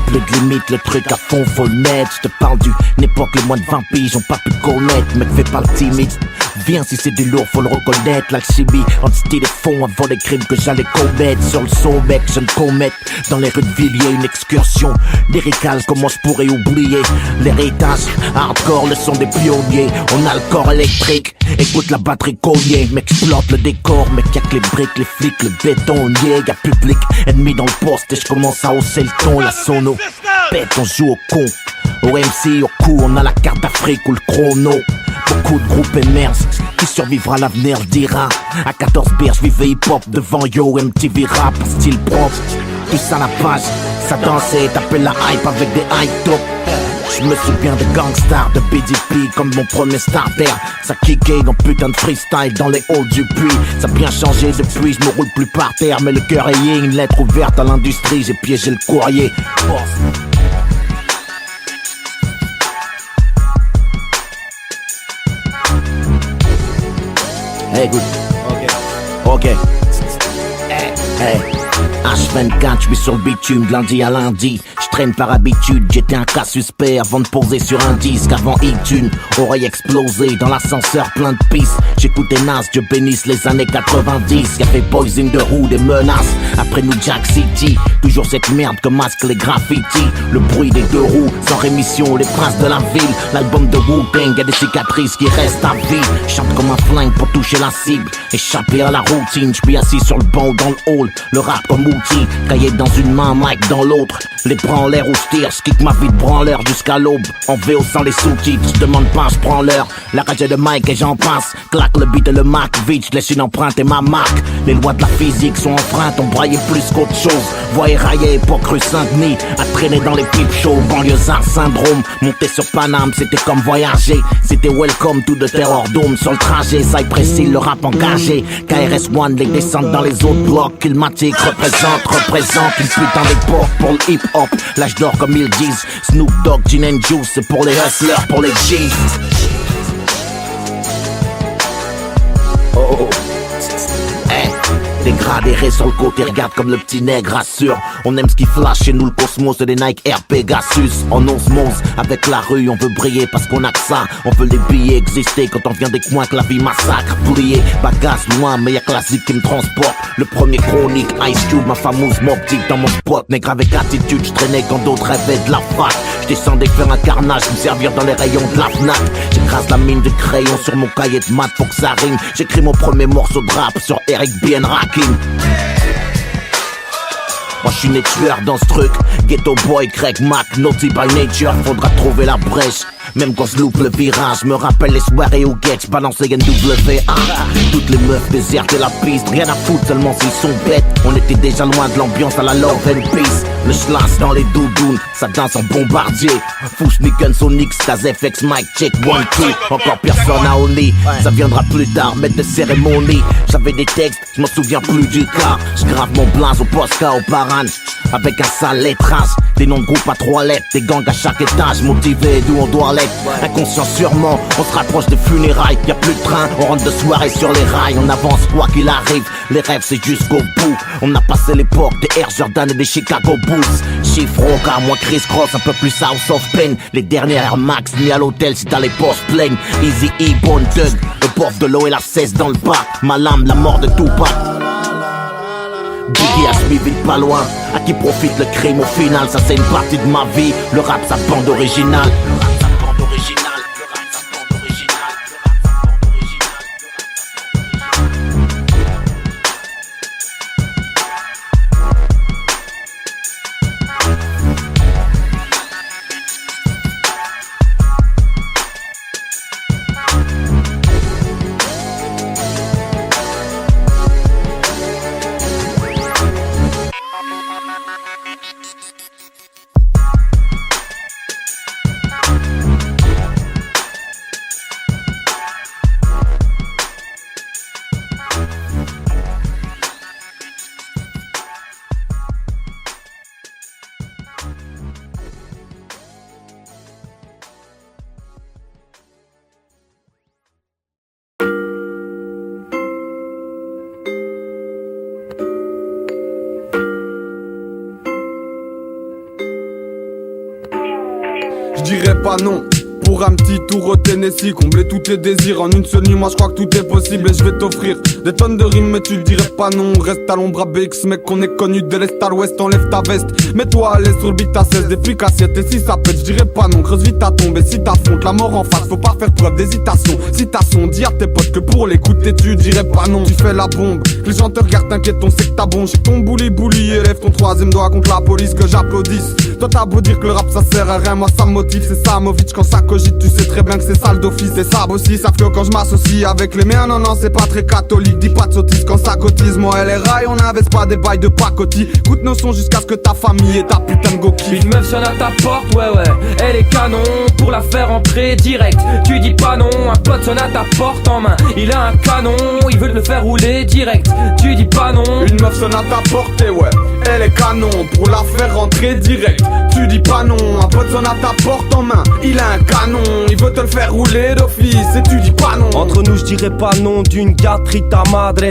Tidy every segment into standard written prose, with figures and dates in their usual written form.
plus de limite, le truc à fond faut le mettre. Je te parle d'une époque, les moins de 20 piges ont pas pu connaître. Mec fais pas le timide, viens si c'est du lourd faut le reconnaître. L'alchimie, entité de fond avant les crimes que j'allais commettre. Sur le son mec, je me commette. Dans les rues de Villiers, une excursion lyricale, comment je pourrais oublier l'héritage hardcore, le son des pionniers. On a le corps électrique, écoute la batterie cognée. Mec exploite le décor, mec y'a que les briques, les flics, le béton. Y'a public, ennemi dans le poste et je commence à hausser le ton. La sono pète, on joue au con, au MC, au coup, on a la carte d'Afrique ou le chrono. Beaucoup de groupes émergent, qui survivra l'avenir le dira. À 14 bières, je vivais hip-hop devant Yo MTV rap, style propre. Tous à la page, ça dansait, tapait la hype avec des high top. Je me souviens de Gangstar, de BDP comme mon premier starter. Ça kickait en putain de freestyle dans les halls du puits. Ça a bien changé depuis, je me roule plus par terre. Mais le cœur est yin, une lettre ouverte à l'industrie. J'ai piégé le courrier. Hey, good. Ok. Hey. H24, j'suis sur le bitume de lundi à lundi. J'traîne par habitude, j'étais un cas suspect avant de poser sur un disque. Avant iTunes, oreille explosée dans l'ascenseur plein de pistes. J'écoutais Nas, Dieu bénisse les années 90. Y'avait Boys in the Hood, des menaces. Après New Jack City, toujours cette merde que masque les graffitis. Le bruit des deux roues, sans rémission, les princes de la ville. L'album de Wu-Tang, y'a des cicatrices qui restent à vie. Chante comme un flingue pour toucher la cible. Échapper à la routine, j'suis assis sur le banc dans le hall. Le rap comme outil, cahier dans une main, mic dans l'autre. Les bras en l'air ou j'tire, j'kick ma vie de branleur jusqu'à l'aube. En VO sans les sous-titres, j'demande pas, j'prends l'heure. La rage est de Mike et j'en passe. Claque le beat et le Mac, vite, j'laisse une empreinte et ma marque. Les lois de la physique sont enfreintes, on braillait plus qu'autre chose. Voix éraillée, époque rue Saint-Denis. À traîner dans les pipe shows, banlieusard syndrome. Monter sur Paname, c'était comme voyager. C'était welcome to the terror dome. Sur le trajet, ça est précis, le rap engagé. KRS-One, les descentes dans les autres blocs. Killmatic représente une putain d'époque pour le hip-hop. L'âge d'or comme ils disent. Snoop Dogg, Gin and Juice, c'est pour les hustlers, pour les G's. Oh. Hey. Dégradé sur le côté, regarde comme le petit nègre assure. On aime ce qui flash chez nous, le cosmos et les Nike Air Pegasus. En osmose, avec la rue, on veut briller parce qu'on a que ça. On veut les billets exister quand on vient des coins que la vie massacre. Plié, bagasse loin, mais y'a classique qui me transporte. Le premier chronique, Ice Cube, ma fameuse mob deep dans mon spot. Nègre avec attitude, j'traînais quand d'autres rêvaient de la fac. J'descendais faire un carnage, me servir dans les rayons de la Fnac. J'écrase la mine de crayon sur mon cahier de maths, faut que ça rime. J'écris mon premier morceau de rap sur Eric B. Rakim. Moi j'suis né tueur dans ce truc. Ghetto boy, Craig Mac, naughty by nature. Faudra trouver la brèche. Même quand je loupe le virage, me rappelle les soirées au Get, j'balance les NWA. Toutes les meufs désertent la piste, rien à foutre seulement s'ils sont bêtes. On était déjà loin de l'ambiance à la Love and Peace. Le schlass dans les doudounes, ça danse en bombardier. Fouche Nicken Sonic, Staz FX, Mic Check, 1, 2. Encore personne à Oli, ça viendra plus tard, maître de cérémonie. J'avais des textes, je m'en souviens plus du cas. J'grave mon blaze au Posca, au Paran, avec un sale lettrage. Des noms de groupes à 3 lettres, des gangs à chaque étage. Motivés d'où on doit l'être, inconscient sûrement. On se rapproche des funérailles, y'a plus de train. On rentre de soirée sur les rails, on avance quoi qu'il arrive. Les rêves c'est jusqu'au bout. On a passé l'époque des Air Jordan et des Chicago Bulls. Chiffre car moi Chris Cross, un peu plus House of Pain. Les dernières Air Max, ni à l'hôtel si t'as les poches pleines. Easy E, Bone Thug, le bof de l'eau et la cesse dans le bac. Ma lame, la mort de Tupac. Biggie a suivi de pas loin. À qui profite le crime au final, ça c'est une partie de ma vie. Le rap sa bande originale. pas non. Pour un petit tour au Tennessee, combler tous tes désirs en une seule nuit, moi je crois que tout est possible et je vais t'offrir des tonnes de rimes mais tu dirais pas non. Reste à l'ombre ABX mec, on est connu de l'est à l'ouest, enlève ta veste. Mets-toi à l'aise sur le beat à 16, des flics assiette et si ça pète je dirais pas non. Creuse vite ta tombe et si t'affrontes la mort en face, faut pas faire preuve d'hésitation. Citation, dis à tes potes que pour l'écouter tu dirais pas non. Tu fais la bombe, que les gens te regardent, t'inquiète on sait que t'as bon. J'ai ton bouli élève ton troisième doigt contre la police que j'applaudisse. Toi t'as beau dire que le rap ça sert à rien, moi ça me motive, c'est Samovic quand ça cogite. Tu sais très bien que c'est sale d'office, c'est ça aussi, ça fait quand je m'associe avec les miens. Non, c'est pas très catholique, dis pas de sottise quand ça cotise. Moi elle est rail, on n'investe pas des bails de pacotille. Écoute nos sons jusqu'à ce que ta famille et ta putain de go kiffe. Une meuf sonne à ta porte, ouais, elle est canon pour la faire entrer direct. Tu dis pas non, un pote sonne à ta porte en main. Il a un canon, il veut te le faire rouler direct. Tu dis pas non. Une meuf sonne à ta porte et ouais, elle est canon pour la faire rentrer direct. Tu dis pas non, un pote sonne à ta porte en main. Il a un canon, il veut te le faire rouler d'office et tu dis pas non. Entre nous je dirais pas non d'une gâterie ta madre.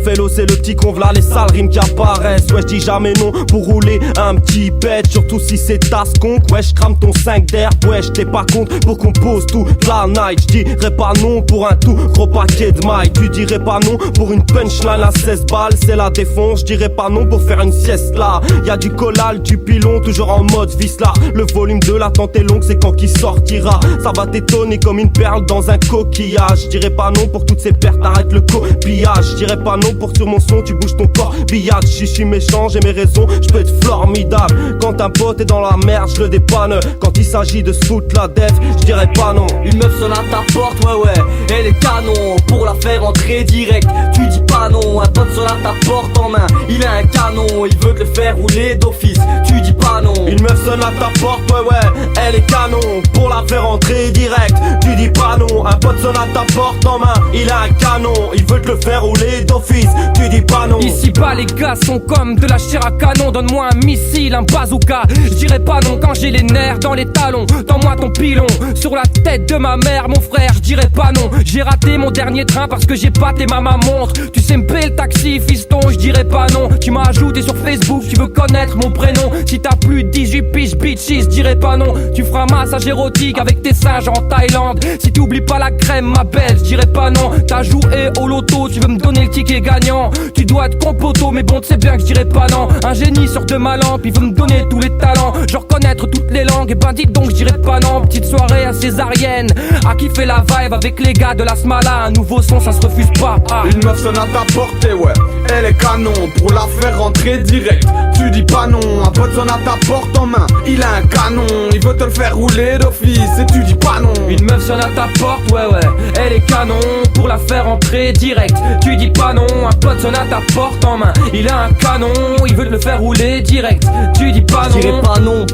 FLO c'est le petit con, v'là les sales rimes qui apparaissent. Ouais je dis jamais non pour rouler un petit bête, surtout si c'est ta skunk. Ouais je crame ton 5 d'air, ouais j't'ai pas compte pour qu'on pose toute la night. Je dirais pas non pour un tout gros paquet de mailles. Tu dirais pas non pour une punchline à 16 balles, c'est la défonce. Je dirais pas non pour faire une sieste là. Y'a du collal, du pilon, toujours en mode vis là. Le volume de l'attente est long, c'est quand qu'il sortira. Ça va t'étonner comme une perle dans un coquillage. Je dirais pas non pour toutes ces pertes, arrête le copillage. Je dirais pas non pour sur mon son, tu bouges ton corps billard. Si je suis méchant, j'ai mes raisons, je peux être formidable. Quand un pote est dans la merde, je le dépanne. Quand il s'agit de se foutre la def, je dirais pas non. Une meuf sonne à ta porte, ouais, elle est canon pour la faire entrer direct. Tu dis pas non, un pote sonne à ta porte en main. Il a un canon, il veut te le faire rouler d'office. Tu dis pas non. Une meuf sonne à ta porte, ouais, elle est canon pour la faire entrer direct. Tu dis pas non, un pote sonne à ta porte en main. Il a un canon, il veut te le faire rouler d'office. Tu dis pas non. Ici bas les gars sont comme de la chair à canon. Donne-moi un missile, un bazooka. Je dirais pas non quand j'ai les nerfs dans les talons. Donne-moi ton pilon sur la tête de ma mère, mon frère. Je dirais pas non. J'ai raté mon dernier train parce que j'ai pas tes mamas montre. Tu sais me payer le taxi, fiston. Je dirais pas non. Tu m'as ajouté sur Facebook, tu veux connaître mon prénom. Si t'as plus de 18 piges, bitches, je dirais pas non. Tu feras un massage érotique avec tes singes en Thaïlande. Si t'oublies pas la crème, ma belle, je dirais pas non. T'as joué au loto, tu veux me donner le ticket gagnant. Tu dois être compoto, mais bon, tu sais bien que je dirais pas non. Un génie sort de ma lampe, il veut me donner tous les talents. Genre connaître toutes les langues, et ben dites donc je dirais pas non. Petite soirée à césarienne, à kiffer la vibe avec les gars de la Smala. Un nouveau son, ça se refuse pas. Une meuf sonne à ta porte et ouais, elle est canon pour la faire rentrer direct. Tu dis pas non, un pote sonne à ta porte en main. Il a un canon, il veut te le faire rouler d'office et tu dis pas non. Une meuf sonne à ta porte, ouais, elle est canon pour la faire entrer direct. Tu dis pas non, un pote sonne à ta porte en main. Il a un canon, il veut te le faire rouler direct. Tu dis pas non. Je dirais pas non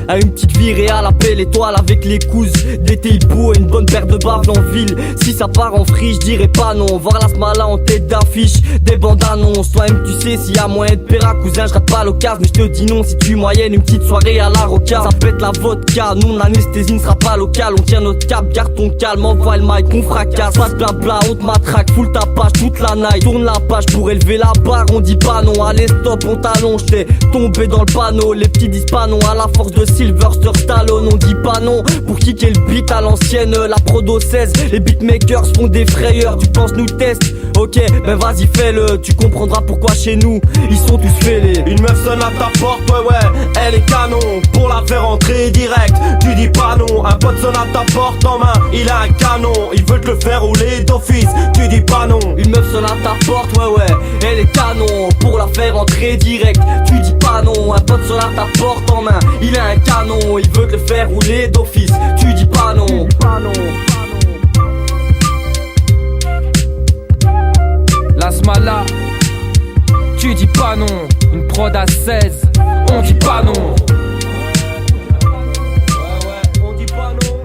à une petite virée à la belle étoile avec les cousses d'été il beau et une bonne paire de baves en ville. Si ça part en free, je dirais pas non. Voir la Smala en tête d'affiche, des bandes annonces. Toi-même tu sais s'il y a moyen de péra, cousin, je rate pas l'occasion. Mais je te dis non si tu moyennes une petite soirée à la roca. Ça pète la vodka, non l'anesthésie ne sera pas locale. On tient notre cap, garde ton calme, envoie le mic, on fracasse. Pas de blabla, on te matraque, full ta page toute la night. Tourne la page pour élever la barre, on dit pas non. Allez stop, on t'allonge, t'es tombé dans le panneau. Les petits disent pas non, à la force de Sylvester Stallone, on dit pas non pour kicker le beat à l'ancienne. La prodo 16, les beatmakers font des frayeurs. Tu penses nous test, ok, ben vas-y fais-le. Tu comprendras pourquoi chez nous, ils sont tous fêlés. Une meuf sonne à ta porte, ouais, elle est canon pour la faire entrer direct. Tu dis pas non, un pote sonne à ta porte en main. Il a un canon, il veut te le faire rouler d'office. Tu dis pas non. Une meuf sonne à ta porte, ouais, elle est canon pour la faire entrer direct. Tu dis pas non, un pote sonne à ta porte en main. Il a un canon, il veut te le faire rouler d'office. Tu dis pas non. La Smala, tu dis pas non. Une prod à 16, on dit pas non. On dit pas non.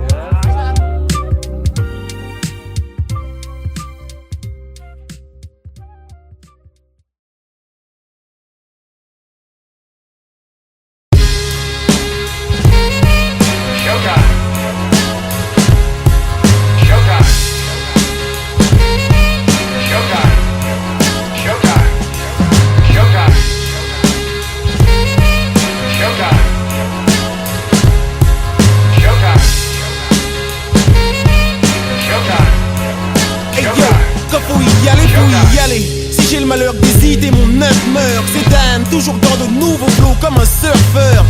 faut y aller. Si j'ai le malheur d'hésiter, mon œuf meurt. C'est Dan, toujours dans de nouveaux flots comme un surfeur.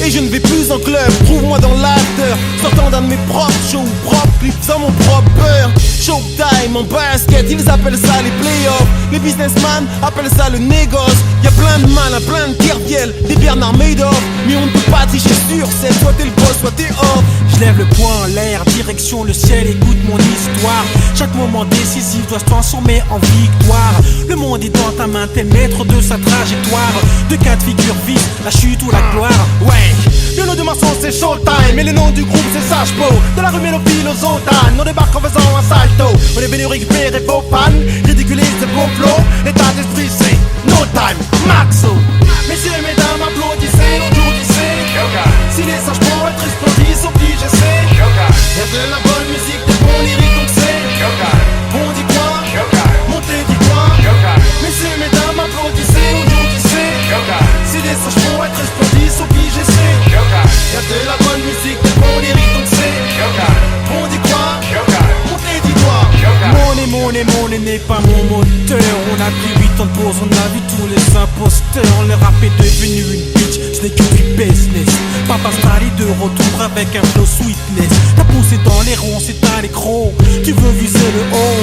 Et je ne vais plus en club, trouve-moi dans l'after. Sortant d'un de mes propres shows, propres clips, sans mon propre beurre. Showtime en basket, ils appellent ça les playoffs. Les businessmen appellent ça le négoce. Y'a plein de malins, plein de Kerviel, des Bernard Madoff. Mais on ne peut pas tricher sur scène, soit t'es le boss, soit t'es off. Je lève le poing en l'air, direction le ciel, écoute mon histoire. Chaque moment décisif doit se transformer en victoire. Le monde est dans ta main, t'es maître de sa trajectoire. De cas de figure vise, la chute ou la gloire. Ouais, le nom de ma chanson c'est Showtime, et le nom du groupe c'est Sage-Po. De la rue Mélopile aux Zotanes, on débarque en faisant un salto. On est venu récupérer vos fans, ridiculiser vos flots. L'état d'esprit c'est no time, maxo. Messieurs et mesdames, applaudissez, applaudissez. Si les sages pour être explosifs, obligés, y'a de la bonne musique, des bons lyriques, donc c'est on dit quoi? Montez, dis quoi? Messieurs et mesdames, applaudissez, applaudissez. Si les sages pour être explosifs, obligés, y'a de la bonne musique, des bons lyriques, donc c'est on dit quoi? Montez, dis quoi? Mon n'est pas mon moteur. On a pris 8 ans de pause, on a vu tous les imposteurs. Le rap est devenu une bitch, ce n'est que du business. Papa Stali de retour avec un flow sweetness. T'as poussé dans les ronds, c'est un écro. Tu veux viser le haut,